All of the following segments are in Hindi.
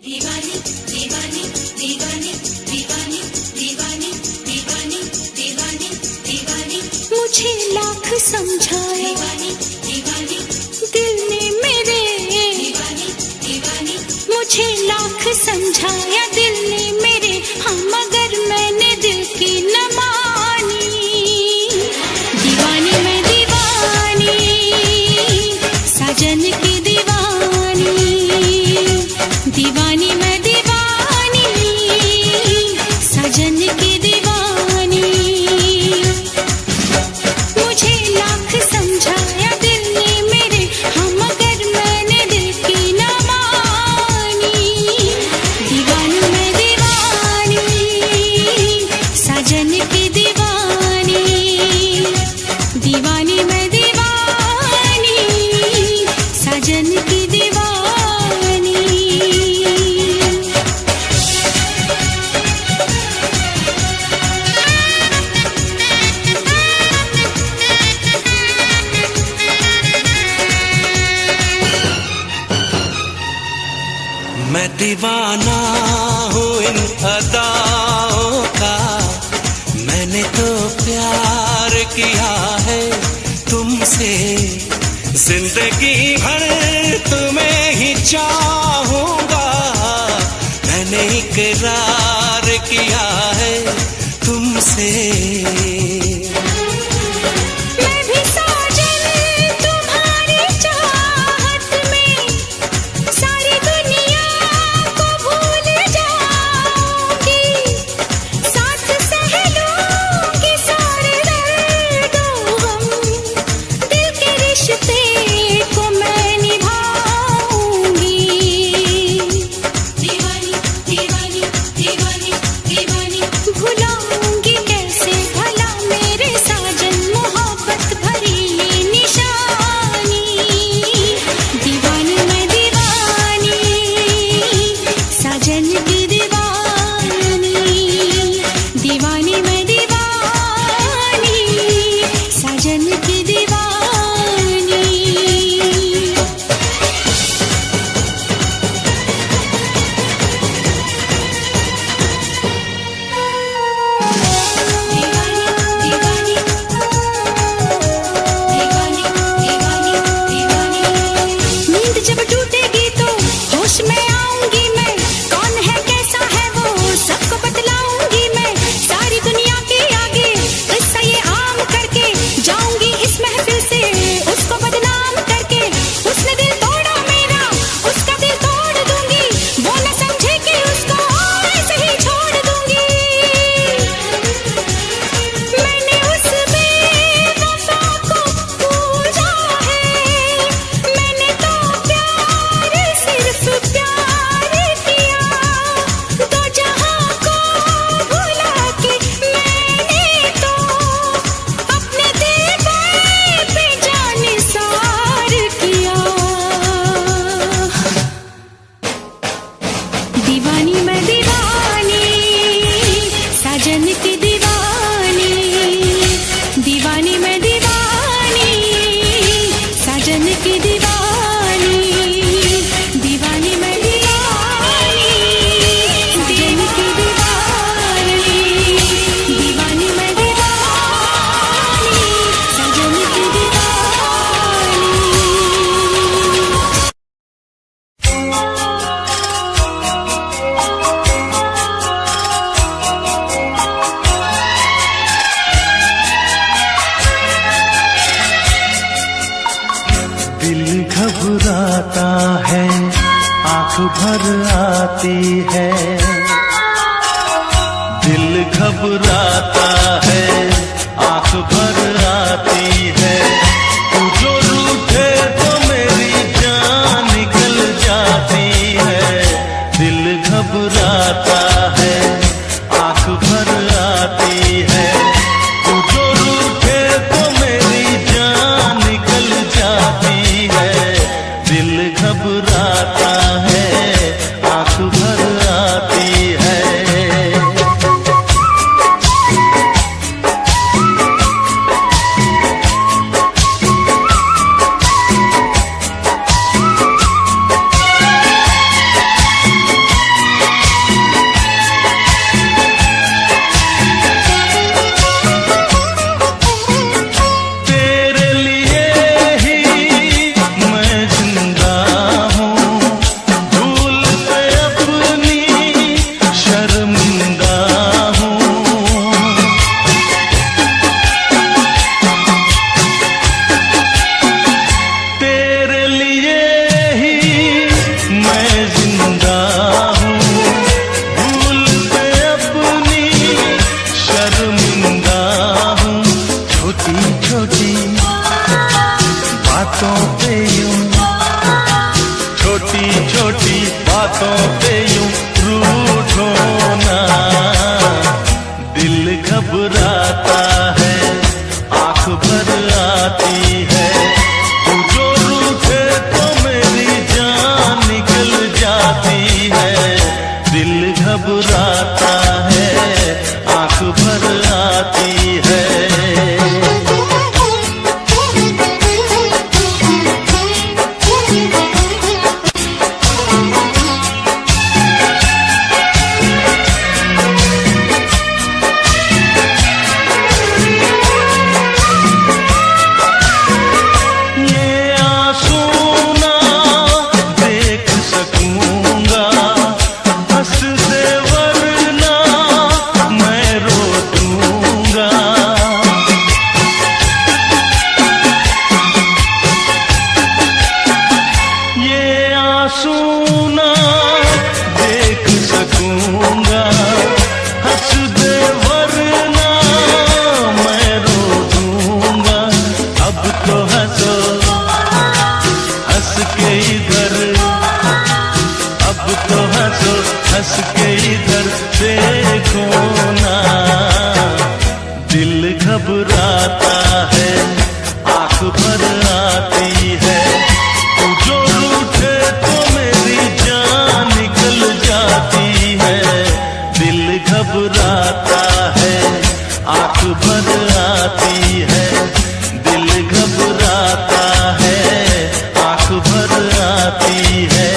दीवानी दीवानी दीवानी दीवानी दीवानी दीवानी दीवानी दीवानी मुझे लाख समझाया दीवानी दीवानी दिल ने मेरे, दीवानी दीवानी मुझे लाख समझाया दिल ने मेरे, हाँ मगर मैंने दिल की न मानी। दीवानी मैं दीवानी, साजन की दीवानी, दीवानी मैं दीवानी, साजन की दीवानी। मुझे लाख समझाया दिल ने मेरे, हाँ मगर मैंने दिल की न मानी। दीवानी मैं दीवानी, साजन की दीवानी, दीवानी मैं दीवानी, साजन की दीवानी। मैं दीवाना हूँ इन अदाओं का, मैंने तो प्यार किया है तुमसे, जिंदगी भर तुम्हें ही चाहूंगा। मैंने इकरार किया है तुमसे। मैं भी साजन तुम्हारी चाहत में, सारी दुनिया को भूल जाऊंगी, साथ सह लूंगी सारे दर्दों गम, दिल के रिश्ते को मैं निभाऊंगी। दीवानी दीवानी दीवानी दीवानी भुलाऊंगी कैसे भला मेरे साजन, मोहब्बत भरी ये निशानी। दीवानी मैं दीवानी, साजन की दीवानी, दीवानी मैं दीवानी, साजन की दीवानी। दीवानी दीवानी दीवानी दीवानी नींद जब टूटेगी तो होश में आऊंगी मैं, कौन है कैसा है वो सबको बतलाऊंगी मैं, सारी दुनिया के आगे किस्सा ये आम करके जाऊंगी इस महफिल से उसको बदनाम करके। उसने दिल तोड़ा मेरा, उसका दिल तोड़ दूंगी, वो न समझे कि उसको ऐसे ही छोड़ दूंगी। मैंने उस बेवफा को पूजा है, मैंने तो प्यार सिर्फ प्यार किया, दो जहां को भुला के मैंने तो अपने दिल पे जानिसार किया। दीवानी मैं दीवानी, साजन की दीवानी, दीवानी मैं दीवानी, साजन की दीवानी, दीवानी मैं दीवानी, साजन की दीवानी, दीवानी मैं दीवानी, साजन की दीवानी। दिल घबराता है, आंख भर आती है, दिल घबराता है, आंख भर आती है, तू जो रूठे तो मेरी जान निकल जाती है। दिल घबराता है, आंख भर आती है, तू जो रूठे तो मेरी जान निकल जाती है। दिल घबराता है, आंख भर आती है। ऐसे यूं रूठो ना। दिल घबराता है, आंख भर आती है, तू जो रूठे तो मेरी जान निकल जाती है। दिल घबराता है, आंख भर आती है। हंस के इधर देखो ना। दिल घबराता है, आंख भर आती है, तू जो रूठे तो मेरी जान निकल जाती है। दिल घबराता है, आंख भर आती है, दिल घबराता है, आंख भर आती है।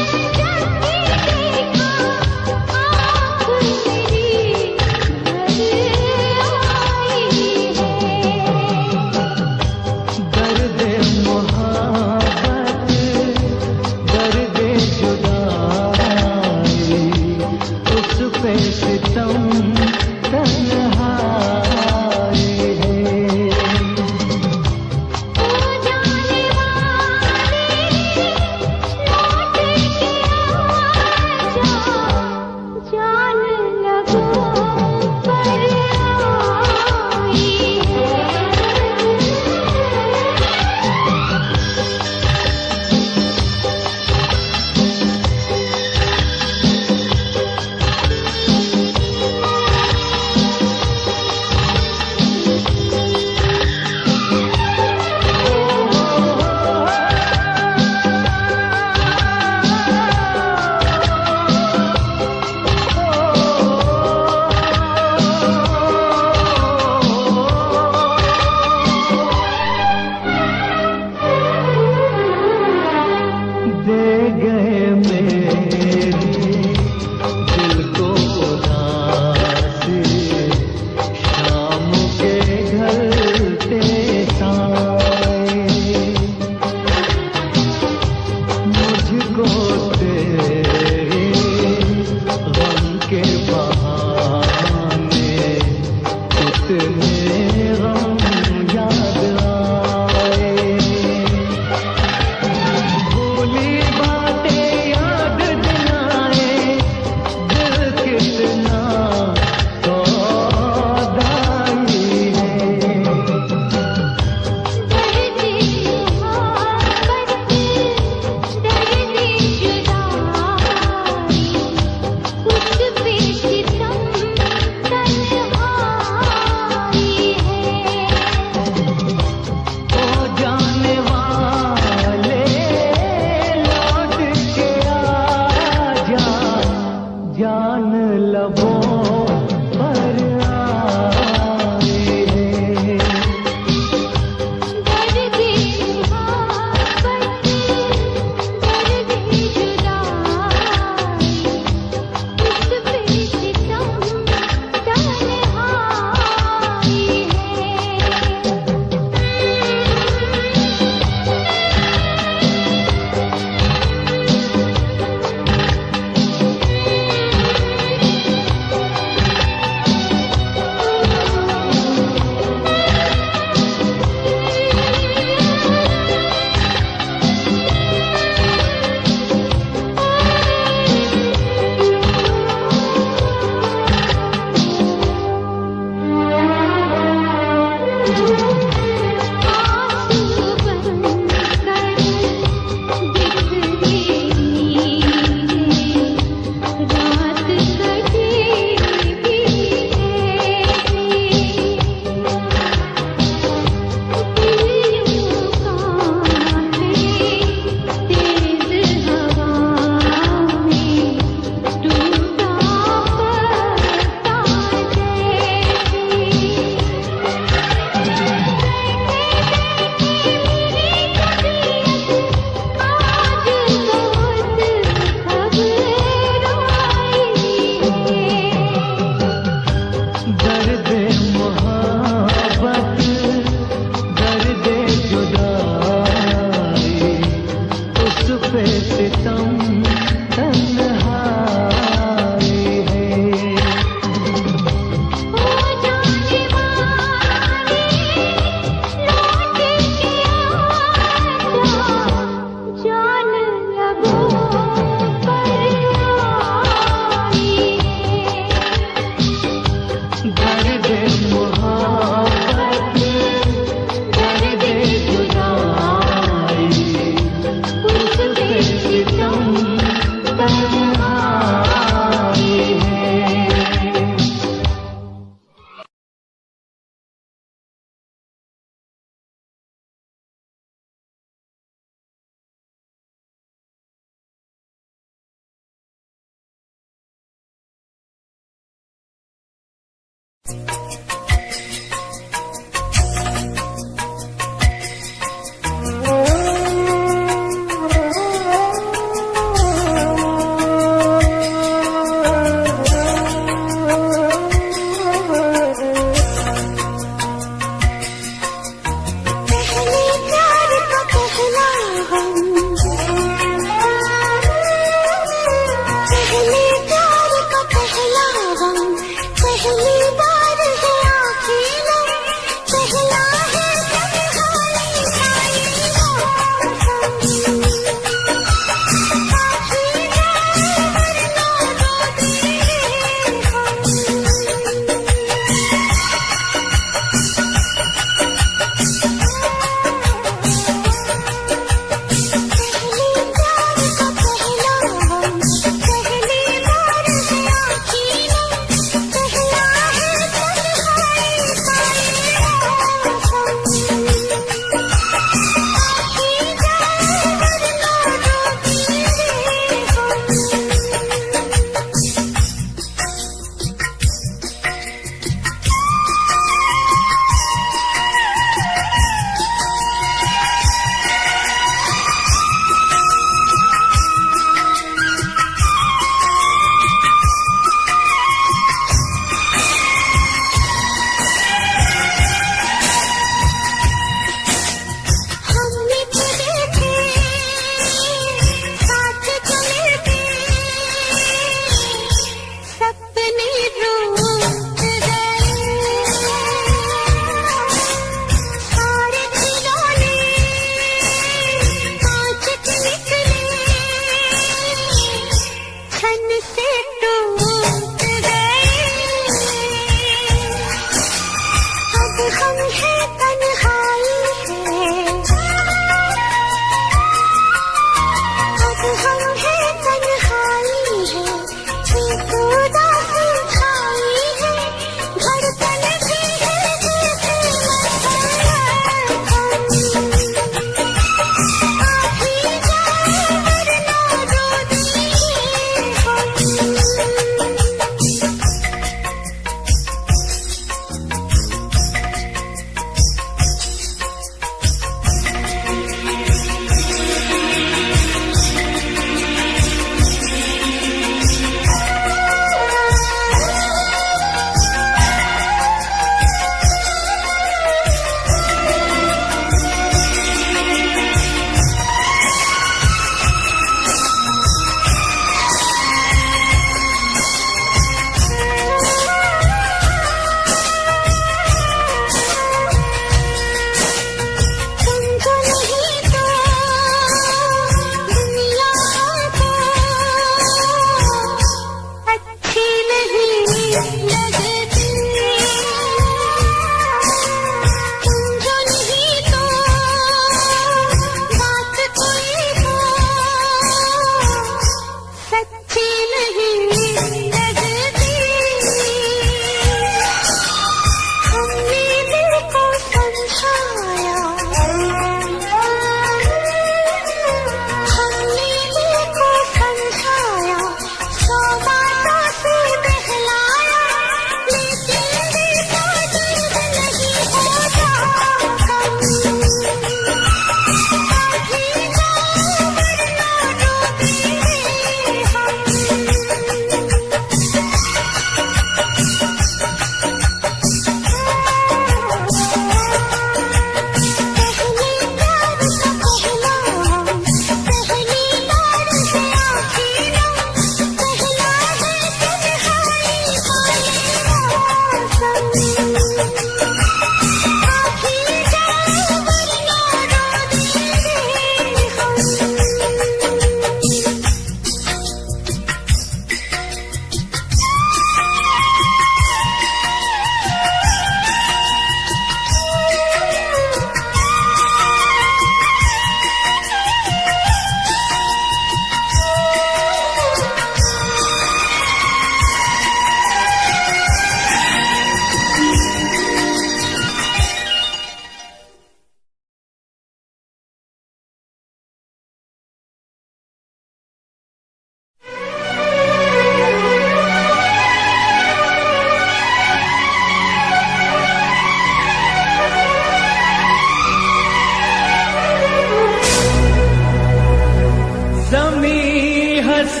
हंस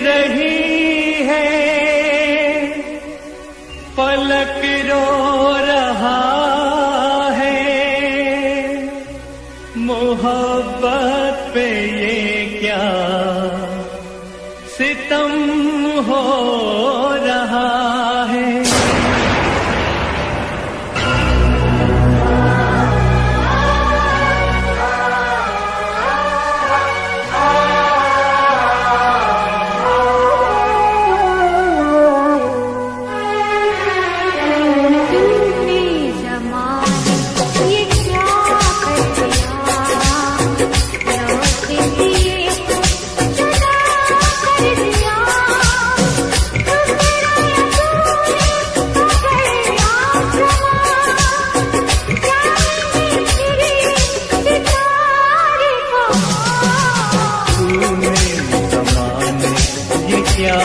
रही है, पलक रो रहा है, मोहब्बत पे ये क्या सितम हो रहा है। क्या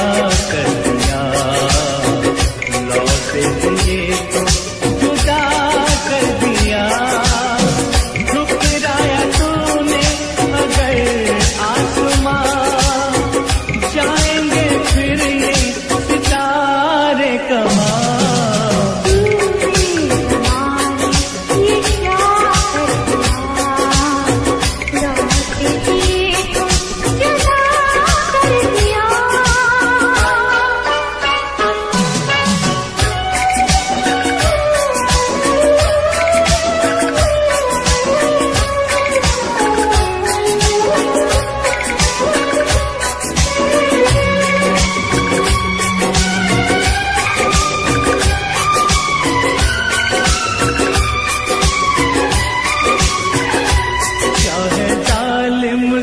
कर दिया, लौटे दिए तो जुदा कर दिया, ठुकराया तूने अगर आसमां, जाएंगे फिर ये सितारे कहाँ।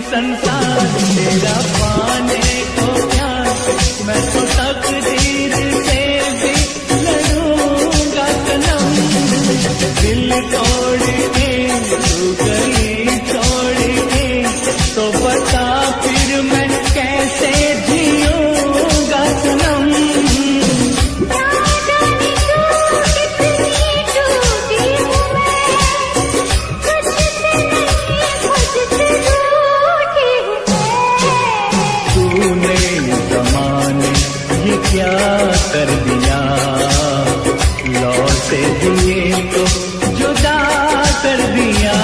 संसार तेरा पाने को प्यार, मैं तो तकदीर से भी लड़ूंगा सनम। दिल तोड़ के तू गई छोड़ के, तो बता फिर मैं कैसे जीऊंगा सनम। क्या कर दिया, लौटे दिए तो जुदा कर दिया।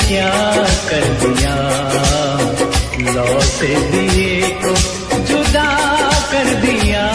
क्या कर दिया, लौटे दिए तो जुदा कर दिया।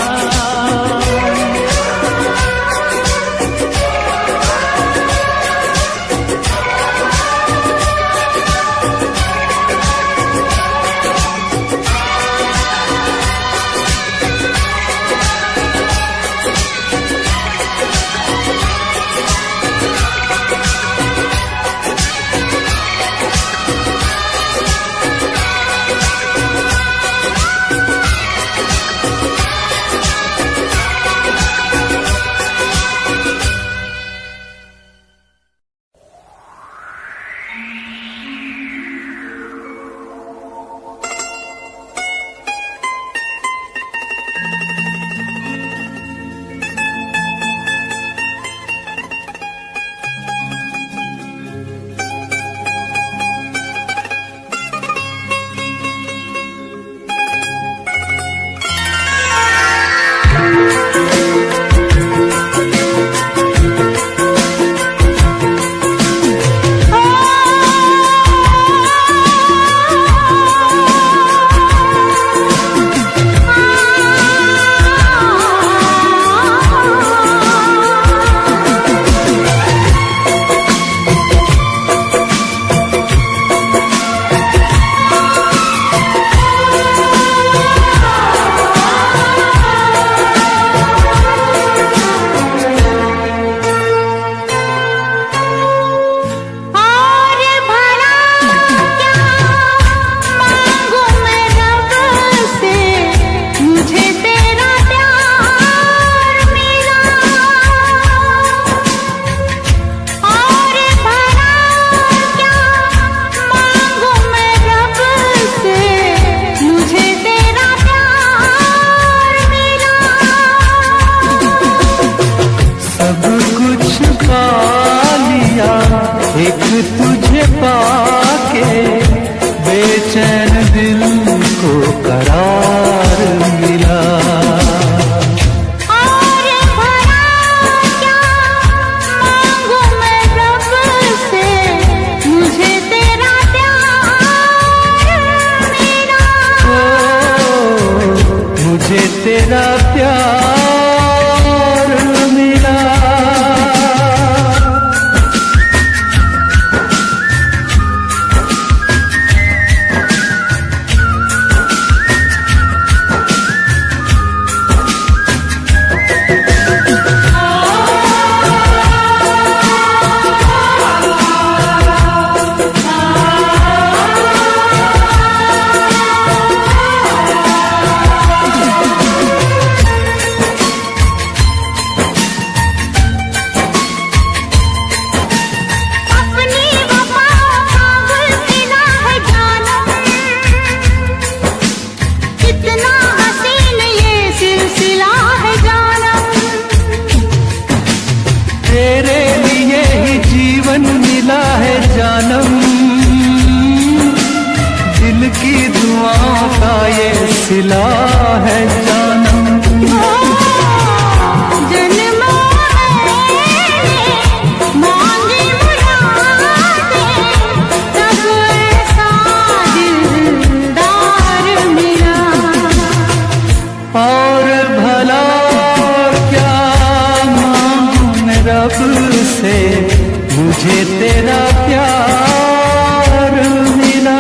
करार मिला। और भला क्या मांगू मैं रब से, मुझे तेरा प्यार मिला। मुझे तेरा प्यार मिला। अपनी वफाओं का गुलसिना है जानम, कितना हसीन ये सिलसिला है जानम। तेरे लिए ही जीवन मिला है जानम, दिल की दुआओं का ये सिला है जानम। जन्मों में मांगी मुरादें, तब ऐसा दिलदार मिला। और भला क्या मांगू मैं रब से, मुझे तेरा प्यार मिला।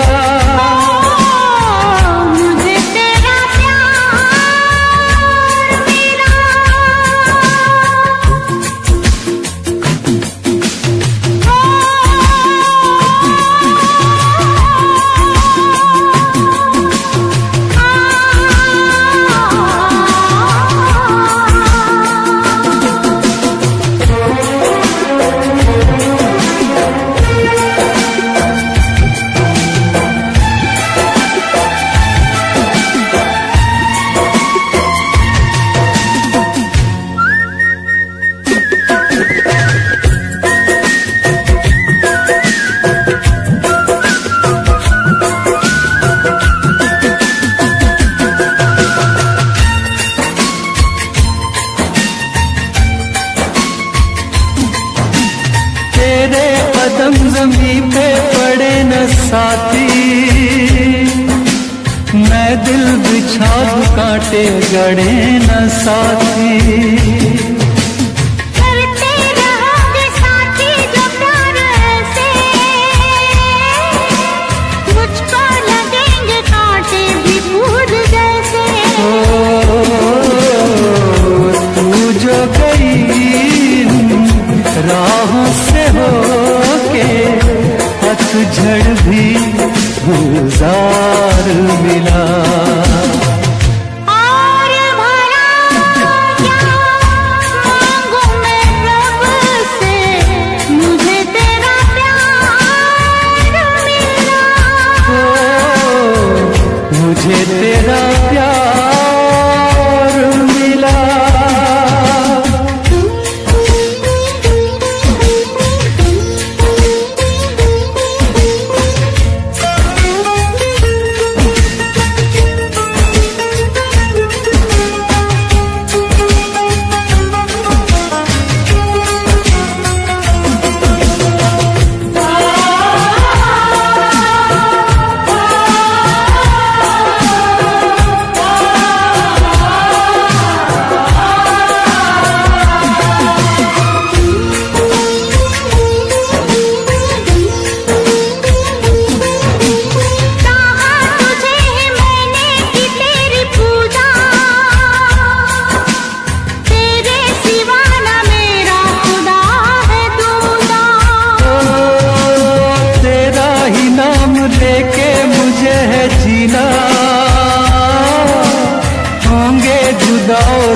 मुझे तेरा प्यार मिला। तेरे कदम ज़मीं पे पड़े न साथी, मैं दिल बिछा दूं कांटे गड़े न साथी। करते रहोगे साथी जो प्यार ऐसे, मुझको लगेंगे कांटे भी फूल जैसे। तू जो गई राहों से होके, पतझड़ भी गुलजार मिला। और भला क्या मांगू मैं रब से, मुझे तेरा प्यार मिला। मुझे तेरा प्यार मिला।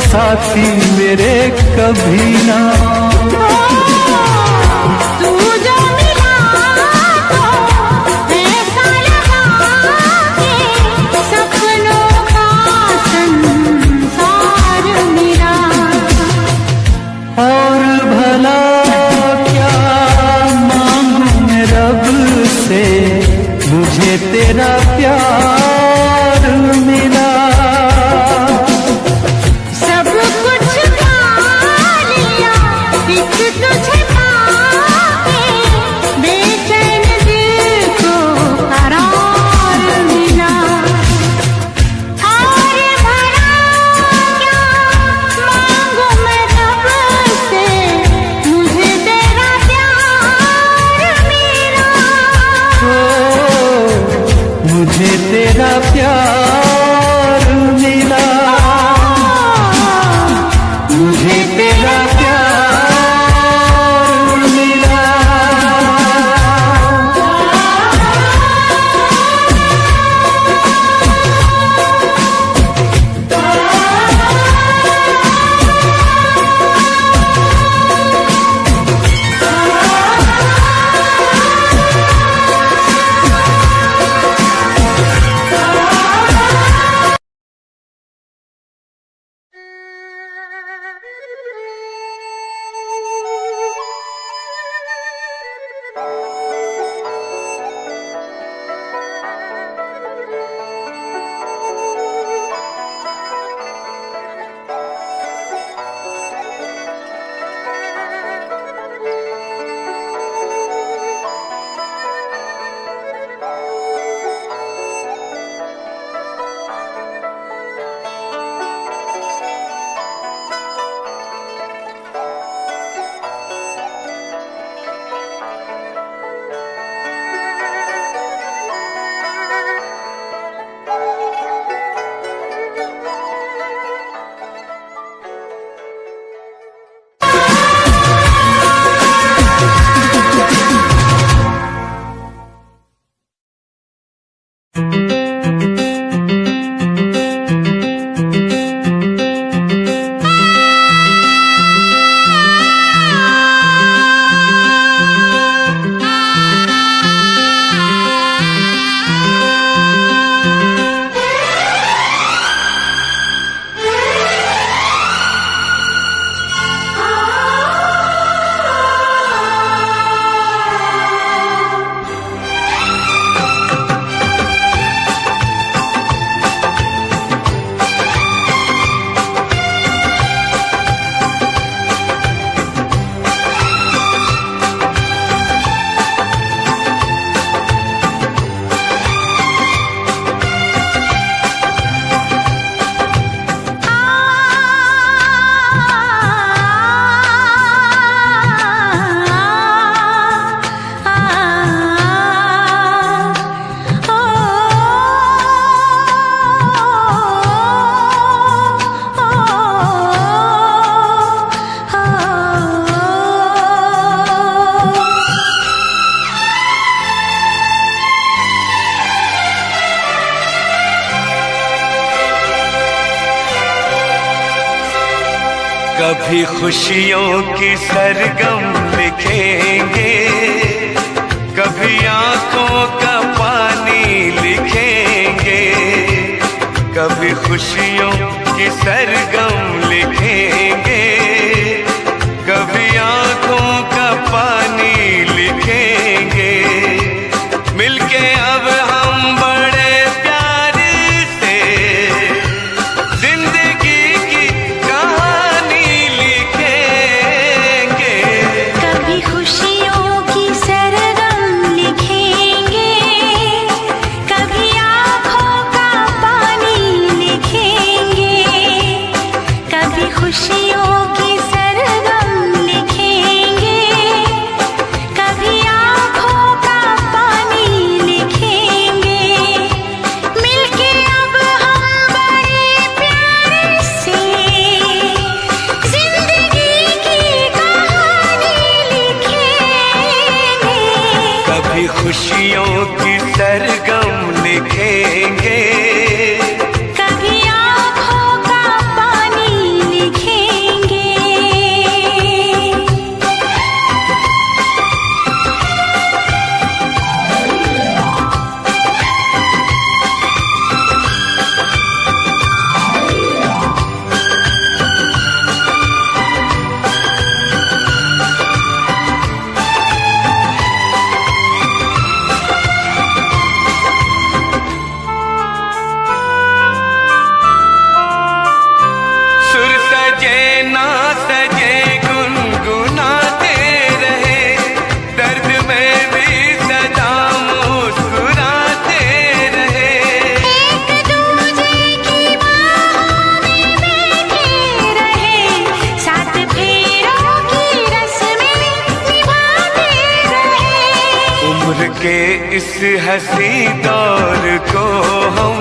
साथी मेरे कभी ना। तू जो मिला तो ऐसा लगा कि सपनों का संसार मिला। और भला क्या मांगू मैं रब से, मुझे तेरा प्यार मिला। प्यार मिला, मुझे तेरा प्यार मिला। कभी खुशियों की सरगम लिखेंगे, कभी आंखों का पानी लिखेंगे। कभी खुशियों की सरगम लिखेंगे, कभी आंखों का पानी लिखेंगे। मिलके अब हम बड़े प्यार से जिंदगी की कहानी लिखेंगे। कभी खुशियों की सरगम लिखेंगे, कभी आँखों का पानी लिखेंगे। कभी खुशियों की सरगम लिखेंगे, कभी आँखों का पानी लिखेंगे। मिलके अब हम बड़े प्यार से जिंदगी की कहानी लिखेंगे। कभी खुशियों की सरगम लिखेंगे, कभी आँखों का पानी लिखेंगे। सुर सजे ना सजे गुनगुनाते रहे, दर्द में भी सदा मुस्कुराते रहे। एक दूजे की बाहों में बैठे रहे, साथ फेरों की रस्में निभाते रहे। उम्र के इस हंसी दौर को हम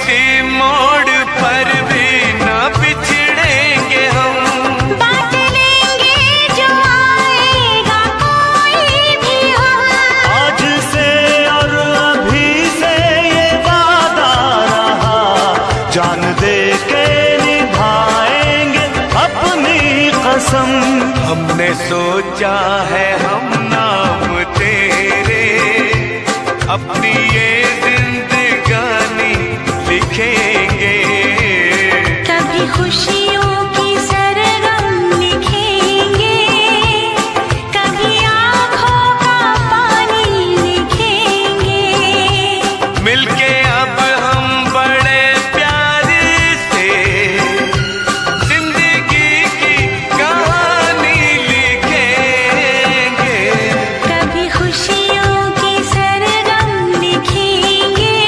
किसी मोड़ पर भी न बिछड़ेंगे हम। बांट लेंगे जो आएगा कोई भी हम। आज से और अभी से ये वादा रहा, जान दे के निभाएंगे अपनी कसम। हमने सोचा है हम नाम तेरे अपनी ये जिंदगानी लिखेंगे। कभी खुशियों की सरगम लिखेंगे, कभी आँखों का पानी लिखेंगे। मिलके अब हम बड़े प्यार से जिंदगी की कहानी लिखेंगे। कभी खुशियों की सरगम लिखेंगे,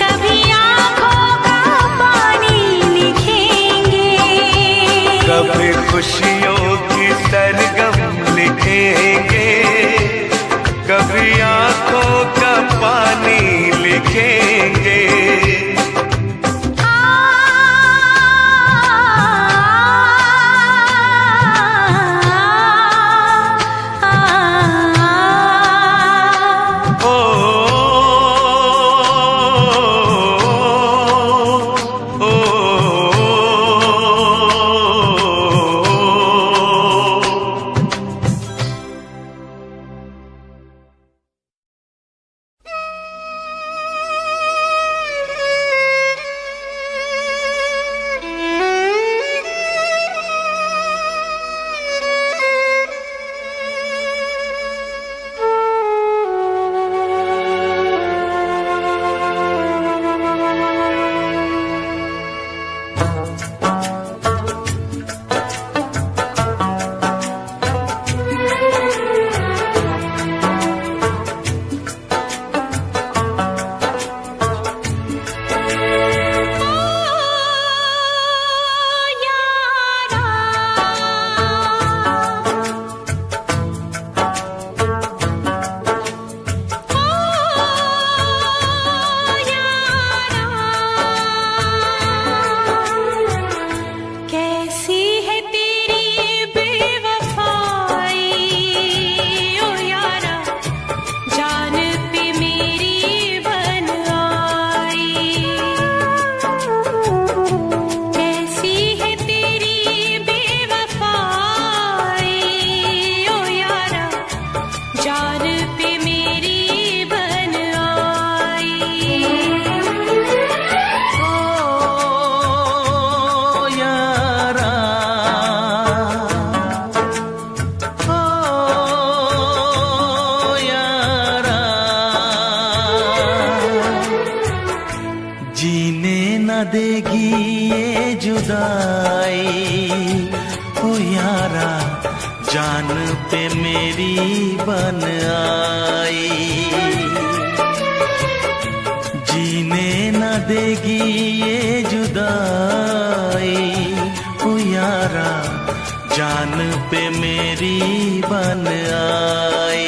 कभी आँखों का पानी लिखेंगे। कभी खुशियों की सरगम लिखेंगे, कभी आंखों का पानी लिखेंगे। ओ, ओ, कैसी है तेरी बेवफाई ओ यारा, जान पे मेरी बन आई। कैसी है तेरी बेवफाई ओ यारा, जान पे मेरी बन आई। जीने न देगी ये जुदाई, ओ यारा जान पे मेरी बन आई। जीने न देगी ये जुदाई, ओ यारा जान पे मेरी बन आई।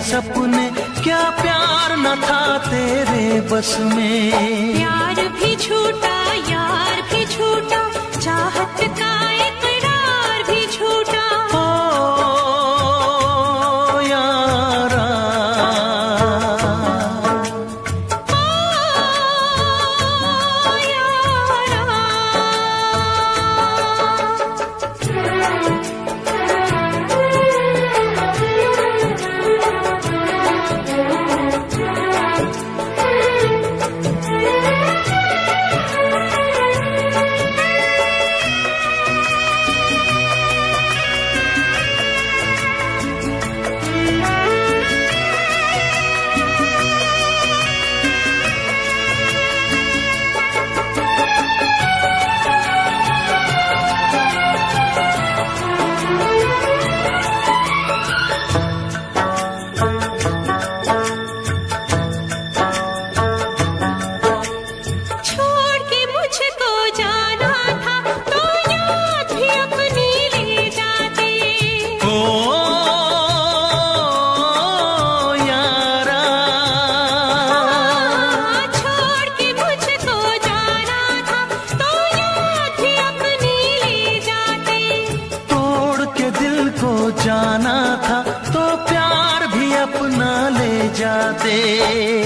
सपने क्या प्यार न था तेरे बस में। प्यार भी झूठा यार भी झूठा, चाहत का इकरार भी झूठा। ओ यारा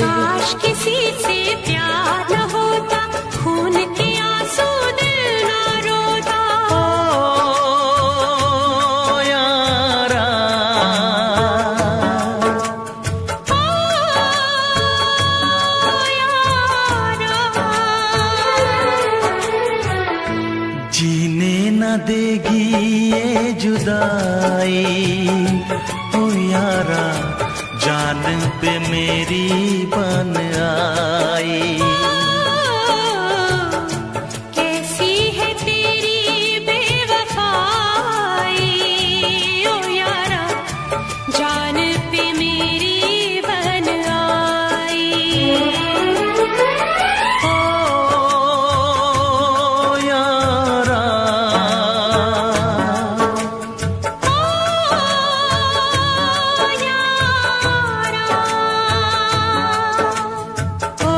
काश किसी से प्यार न होता, खून के आंसू दिल न रोता। ओ यारा, ओ यारा, जीने न देगी ये जुदाई। ओ यारा, जान पे मेरी बन आई। कैसी है तेरी बेवफाई, ओ यारा, जान पे मेरी बन आई। ओ यारा, ओ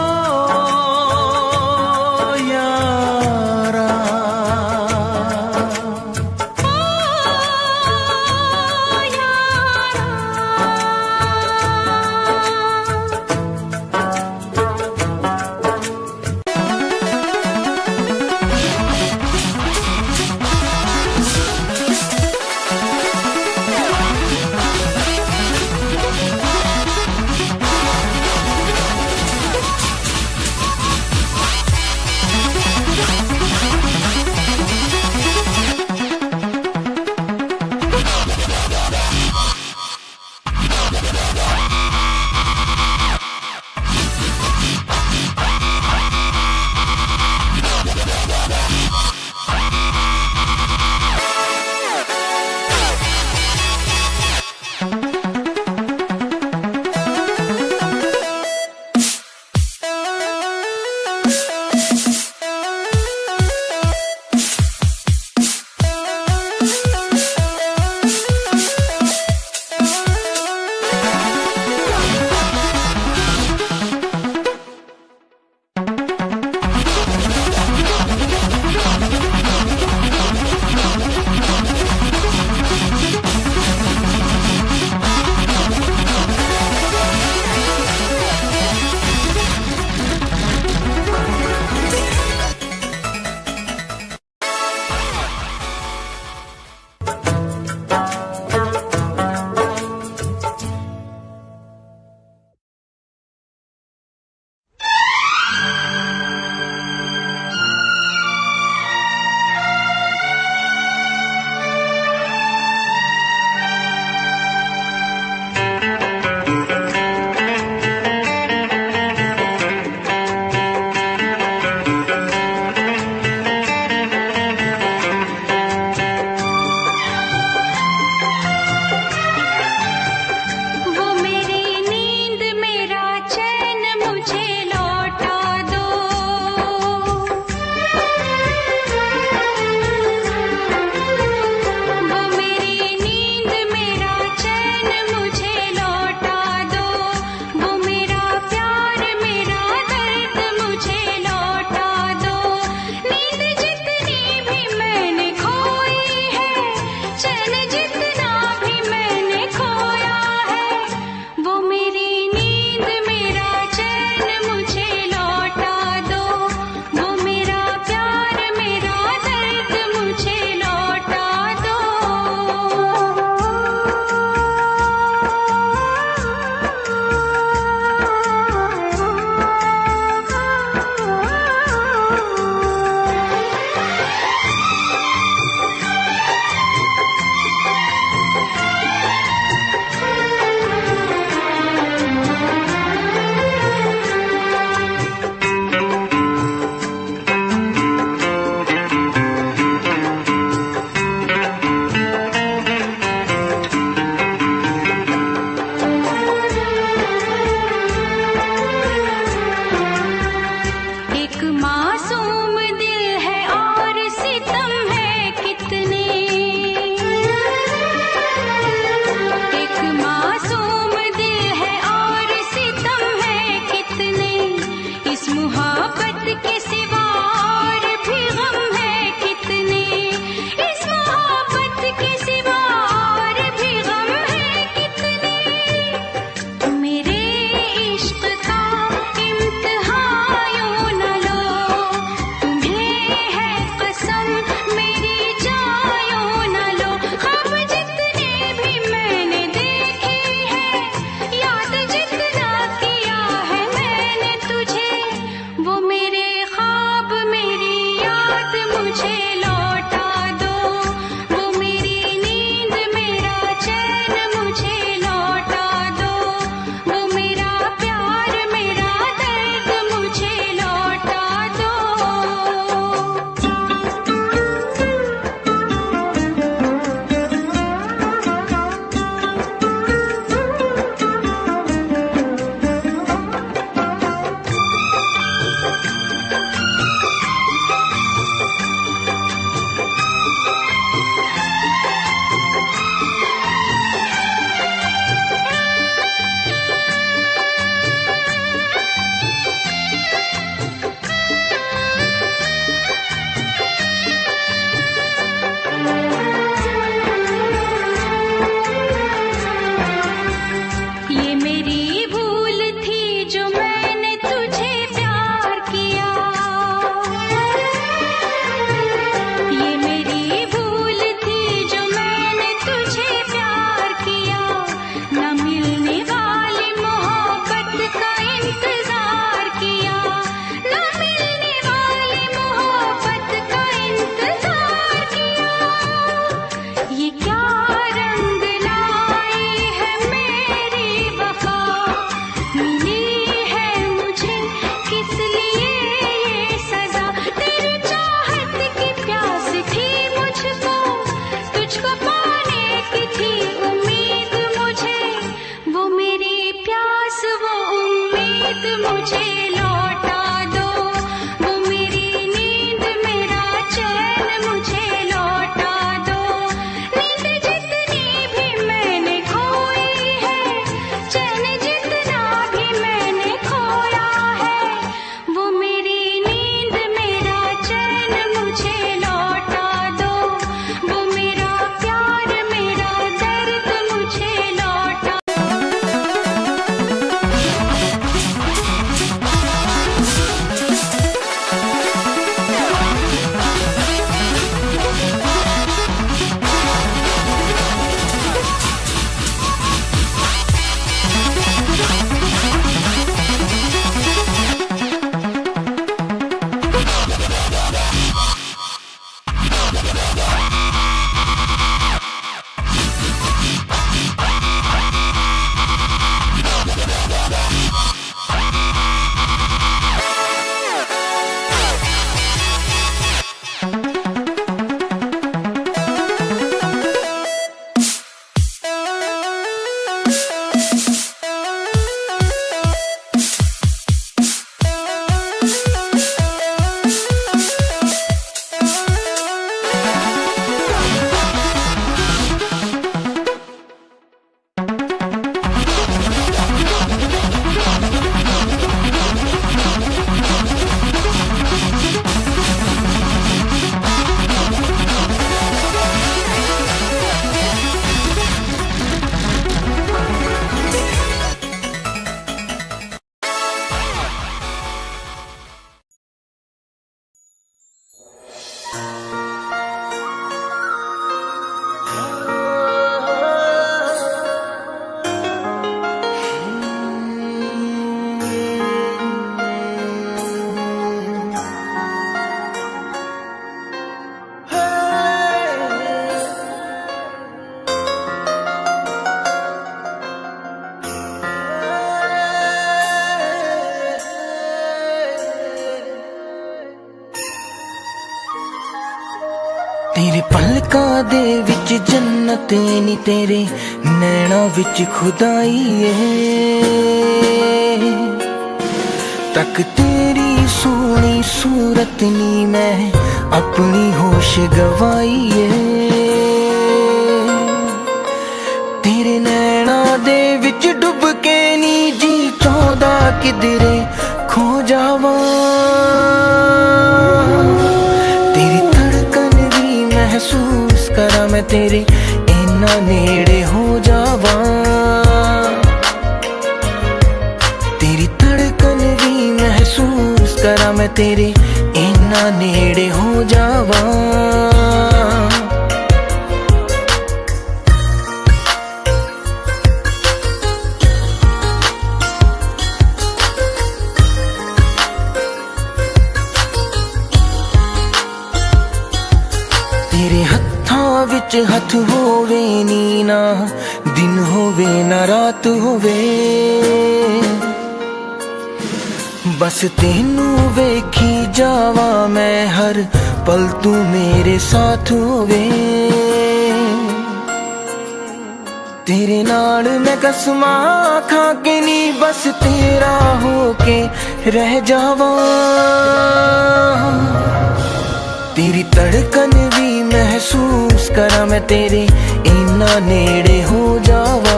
पलकां दे विच जन्नत नी तेरे नैना विच खुदाई है। तक तेरी सोनी सूरत नी मैं अपनी होश गवाई है। तेरे नैना दे विच डुब के नी जी चौदा किधरे खो जावा। तेरी धड़कन भी महसूस करा मैं तेरे इन्ना नेड़े हो जावा। तेरी धड़कन भी महसूस करा मैं तेरे इन्ना नेड़े हो जावा। तेरे हत्थां विच हथ होवे नी ना दिन होवे ना रात होवे। बस तेनू वेखी जावा मैं हर पल तू मेरे साथ होवे। तेरे नाल मैं कसमां खा के नी बस तेरा होके रह जावा। तेरी धड़कन भी महसूस करा मैं तेरे इन्ना नेड़े हो जावा।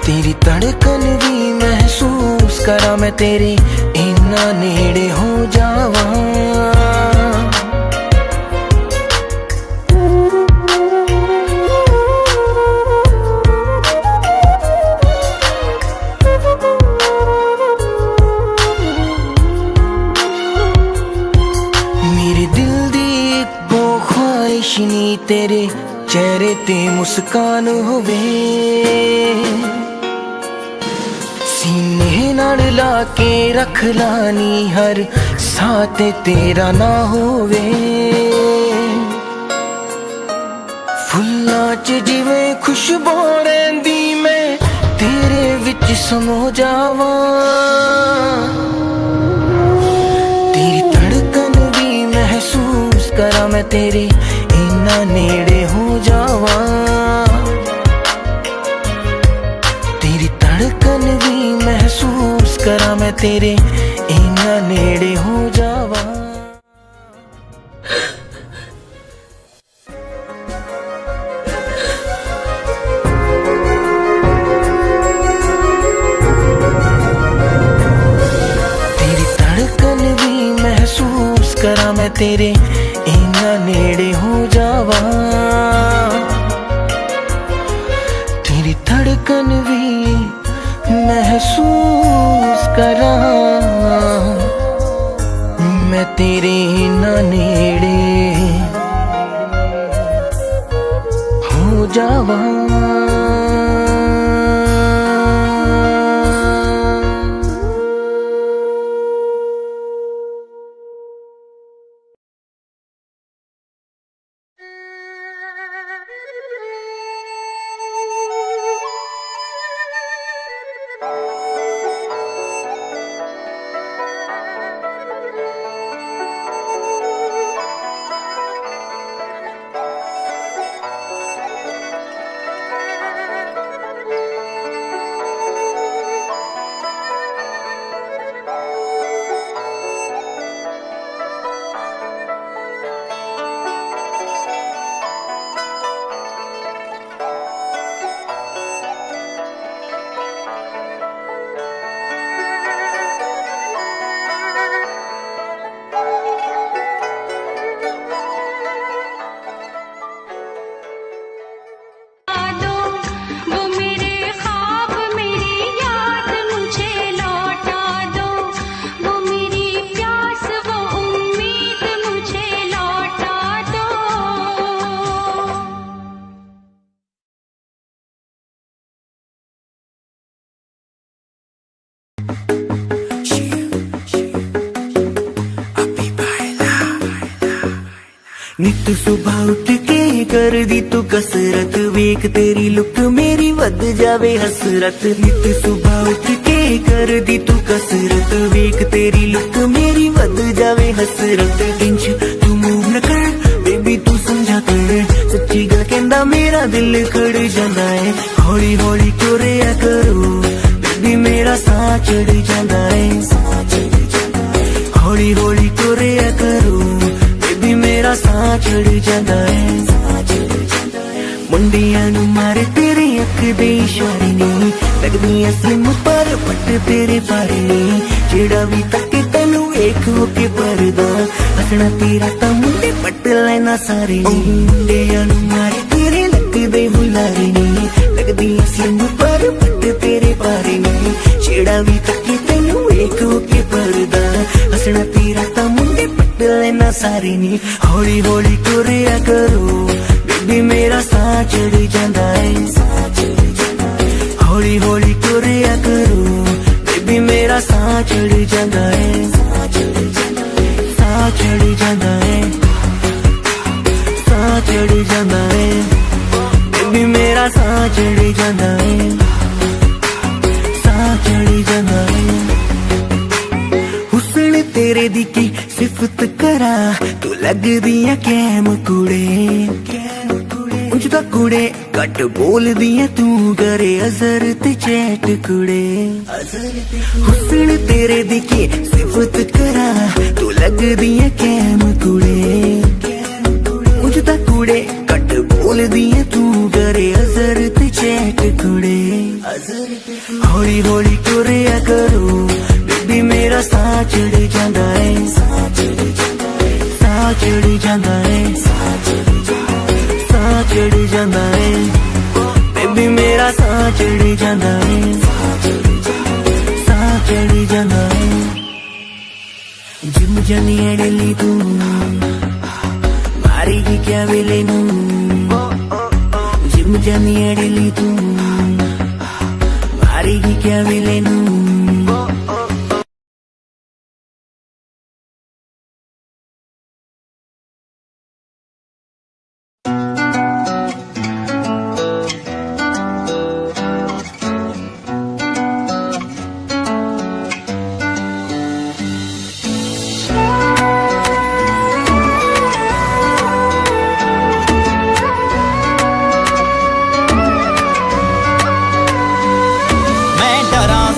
तेरी धड़कन भी महसूस करा मैं तेरे इन्ना नेड़े हो जावा। नी तेरे चेहरे ते मुस्कान होवे। सीने नाल ला के रख लानी हर साथ तेरा ना होवे। फुल्लां च जिवें खुशबू रहिंदी मैं तेरे विच समो जावा। तेरी धड़कन भी महसूस करा मैं तेरे इन्ना नेड़े हो जावा। तेरी धड़कन भी महसूस करा मैं तेरे इन्ना नेड़े हो जावा। तेरी धड़कन भी महसूस करा मैं तेरे इन्ना नेड़े हो जावा। तेरी धड़कन भी महसूस करा मैं तेरे इन्ना नेड़े हो जावा। नित सुबह उठ के कर दी तू कसरत, वेख तेरी लुक मेरी वध जावे हसरत। नित सुबह उठ के कर दी तू कसरत, वेख तेरी लुक मेरी वध जावे हसरत। इंच तू मुंह मेरा दिल खड़ जाता है हौली हौली क्यों रिया करो बेबी मेरा साह चढ़ जाता है हौली हौली क्यों रिया करो बेबी मेरा साह चढ़ जाता है मुंडियां नू मारे तेरे अख दे इशारे नहीं लगदियां स्लिम पर पट तेरे बारे नहीं जेड़ा भी तके तैनू वेख हो के परदा हसना तेरा तां मुंडे पट लेना सारे नहीं मुंडियां नू मारे तेरे लगदे बुलारे नहीं लगदियां स्लिम पर पट तेरे बारे नहीं जेड़ा भी तके तैनू वेख हो के परदा हसना तेरा तां मुंडे पट लेना सारे नहीं हौली हौली तुरिया करो बेबी मेरा साह चढ़ जाता है हौली हौली तुरिया करो बेबी मेरा साह चढ़ जाता है साह चढ़ जाता है साह चढ़ जाता है बेबी मेरा साह चढ़ जाता है साह चढ़ जाता है हुस्न तेरे दी की सिफत करा तू लगदी है कैम कुड़े उंज दा कुड़े घट बोल दिया तू करे अजर ते चैट कुड़े हुस्न तेरे दी की सिफत करा तू लगदी है कैम कुड़े उंज दा कुड़े घट बोल दिया तू करे अजर ते चैट कुड़े हौली हौली तुरिया करो बेबी मेरा साह चढ़ जाता है साह चढ़ जाता है साह चढ़ जाता है बेबी मेरा साह चढ़ जाता है साह चढ़ जाता है जिम जानी अड़ली तू मारेगी क्या वेले नू जिम जानी अड़ली तू मारेगी क्या वेले नू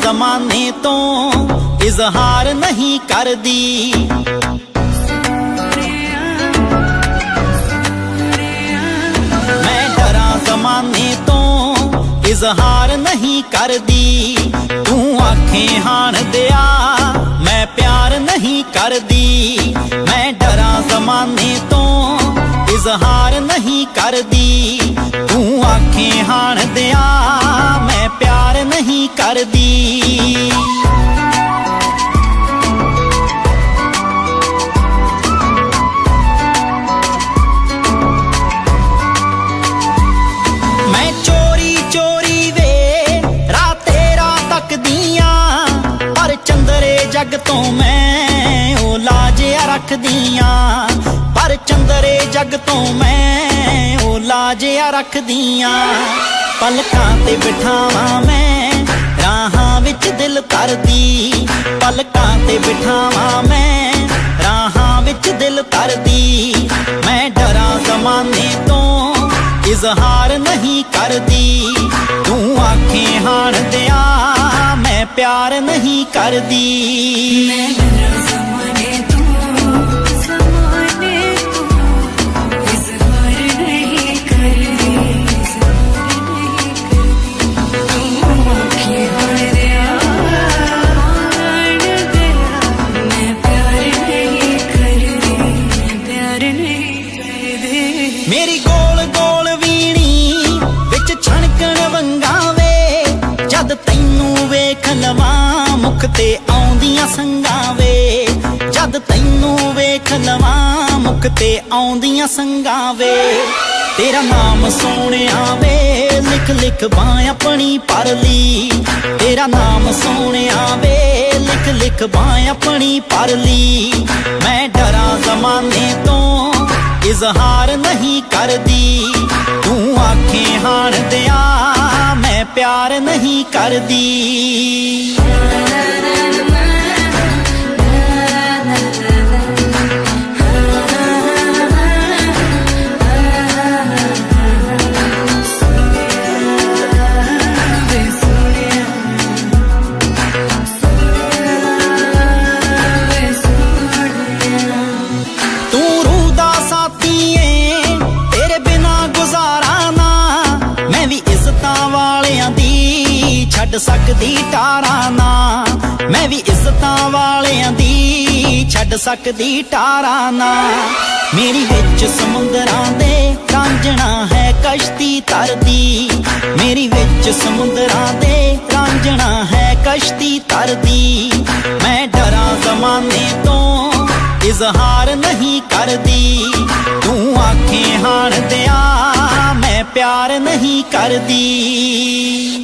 ज़माने तो इजहार नहीं कर दी मैं डरा ज़माने तो इजहार नहीं कर दी तू आखें हान दिया मैं प्यार नहीं कर दी मैं डरा ज़माने तो इजहार नहीं कर दी तू आखें हान दिया मैं प्यार नहीं कर दी मैं चोरी चोरी वे राते रात तक दिया पर चंदरे जग तो मैं ओ लाजिया रख दिया पर चंदरे जग तो मैं ओ लाजिया रख दिया पलकां ते बिठावा मैं राहां विच दिल तरदी पलकां ते बिठावा मैं राहां विच दिल तरदी मैं डरा ज़माने तो इजहार नहीं करदी तू आखें हान दिया मैं प्यार नहीं करदी मैं डरा ज़माने तो इज़हार नहीं करदी मेरी गोल गोल वीणी विच छणकण वंगावे जद तैनू वेख लवां मुख ते आउंदियां संगावे जद तैनू वेख लवां मुख ते आउंदियां संगावे तेरा नाम सोहणिया वे लिख लिख बां अपनी परली तेरा नाम सोहणिया वे लिख लिख बां अपनी परली मैं डरा ज़माने तो इजहार नहीं करदी तू आखें हान दिया मैं प्यार नहीं करदी ਛੱਡ ਸਕਦੀ ਟਾਰਾਂ ਨਾ ਮੈਂ ਵੀ ਇੱਜ਼ਤਾਂ ਵਾਲਿਆਂ ਦੀ ਛੱਡ ਸਕਦੀ ਟਾਰਾਂ ਨਾ ਮੇਰੀ ਵਿੱਚ ਸਮੁੰਦਰਾਂ ਦੇ ਰਾਂਝਣਾ ਹੈ ਕਸ਼ਤੀ ਤਰਦੀ ਮੇਰੀ ਵਿੱਚ ਸਮੁੰਦਰਾਂ ਦੇ ਰਾਂਝਣਾ ਹੈ ਕਸ਼ਤੀ ਤਰਦੀ ਮੈਂ ਡਰਾਂ ਜ਼ਮਾਨੇ ਤੋਂ ਇਜ਼ਹਾਰ ਨਹੀਂ ਕਰਦੀ ਤੂੰ ਆਖੇ ਹਾਣ ਦਿਆਂ ਮੈਂ प्यार नहीं करदी।